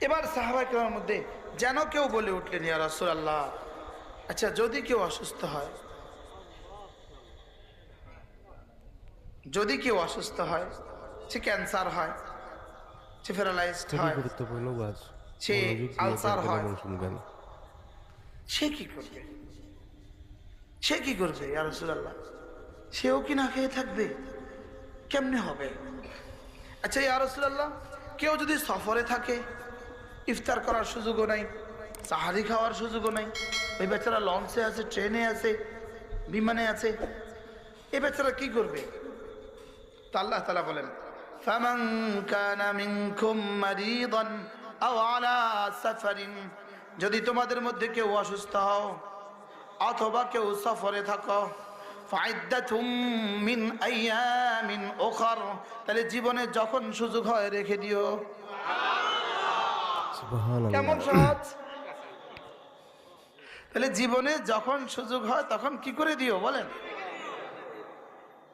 এবার সাহাবায়ে কেরামের মধ্যে যেন কেউ বলে উঠলেন, ইয়া রাসূলুল্লাহ, আচ্ছা যদি কেউ অসুস্থ হয়, যদি কেউ অসুস্থ হয়, সে ক্যান্সার হয়, সে প্যারালাইজড খুবই হয়, গুরুত্বপূর্ণ ওয়াজ, সে মনোযোগ দিয়ে আলসার দেখবেন হয়, এবং শুনবেন। সে কি করবে? সে কি করবে ইয়া রাসূলুল্লাহ? সেও কি না খেয়ে থাকবে? কেমনে হবে? আচ্ছা ইয়া রাসূলুল্লাহ, কেউ যদি সফরে থাকে, ইফতার করার সুযোগও নাই, সাহারি খাওয়ার সুযোগও নাই, ওই বেচারা লঞ্চে আছে, ট্রেনে আছে, বিমানে আছে, এই বেচারা কি করবে? তো আল্লাহ তাআলা বলেন, ফামান কানা মিনকুম মারিদান আও আলা সাফারিন, যদি তোমাদের মধ্যে কেউ অসুস্থ হও অথবা কেউ সফরে থাকো, ফাইদ্দাতুম মিন আইয়ামিন উখর, তাহলে জীবনে যখন সুযোগ হয় রেখে দিও। কেমন সুবহানাল্লাহ। সহজ! তাহলে জীবনে যখন সুযোগ হয় তখন কি করে দিও বলেন?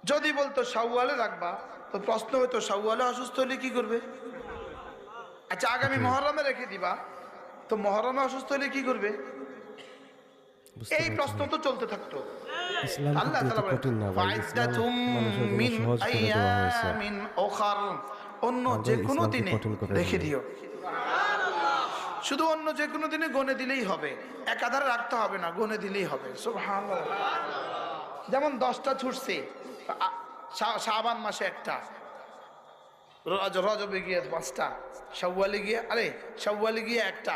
যদি বলতো শাওয়ালে রাখবা, তো প্রশ্ন হতো শাওয়ালে অসুস্থ হলে কি করবে? আচ্ছা আগামী মহরমে রেখে দিবা, তো মহরমে অসুস্থ হলে কি করবে? বুঝতে এই প্রশ্ন পারছেন? তো চলতে থাকতো। ইসলাম আল্লাহ কিন্তু এত তাআলা বলেন, কঠিন না ভাই। ইসলাম ফাইদ্দাতুম মানুষের জন্য মিন সহজ করে দেওয়া হয়েছে। আইয়ামিন উখর, অন্য আমাদের যে কোনো ইসলামকে দিনে কঠিন করে রেখে দেয়নি। দিও। শুধু অন্য যে কোনো দিনে গনে দিলেই হবে, একাধারে রাখতে হবে না, গনে দিলেই হবে। সুবহানাল্লাহ। যেমন 10টা ছুটছে, শাবান মাসে একটা, রজবে গিয়ে 5টা, শাওয়ালে গিয়ে শাওয়ালে গিয়ে একটা,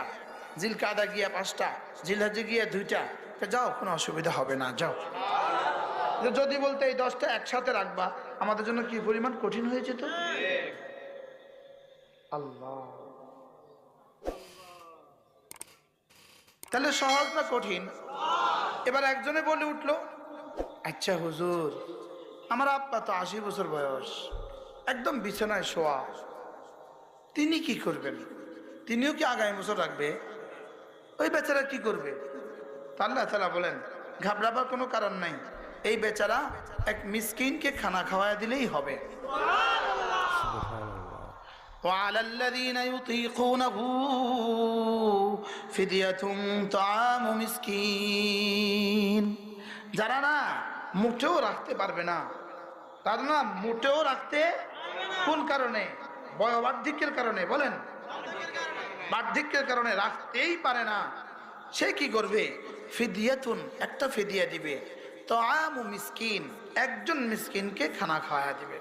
জিলকাদা গিয়ে 5টা, জিলহজ্জে গিয়ে 2টা, তো যাও, কোনো অসুবিধা হবে না, যাও। যদি বলতে এই 10টা একসাথে রাখবা, আমাদের জন্য কি পরিমাণ কঠিন হয়ে যেত। আল্লাহ, তাহলে সহজ না কঠিন? এবার একজনে বলে উঠলো, আচ্ছা হুজুর, আমার আব্বা তো 80 বছর বয়স, একদম বিছানায় শোয়া, তিনি কি করবেন? তিনিও কি আগামী বছর রাখবে? ওই বেচারা কি করবে? তো আল্লাহ তাআলা বলেন, ঘাবড়াবার কোনো কারণ নাই, এই বেচারা এক মিসকিনকে খানা খাওয়ায় দিলেই হবে। সুবহানাল্লাহ। وعلى الذين يطيقونه فدية طعام مسكين, যারা না মুঠেও রাখতে পারবে না, তারা না মুঠেও রাখতে, কোন কারণে? বয়োবার্ধক্যের কারণে। বলেন, বার্ধক্যের কারণে রাখতেই পারে না, সে কি করবে? ফিদিয়াতুন, একটা ফিদিয়া দিবে, তাআমু মিসকিন, একজন মিসকিনকে খানা খাওয়া দিবে।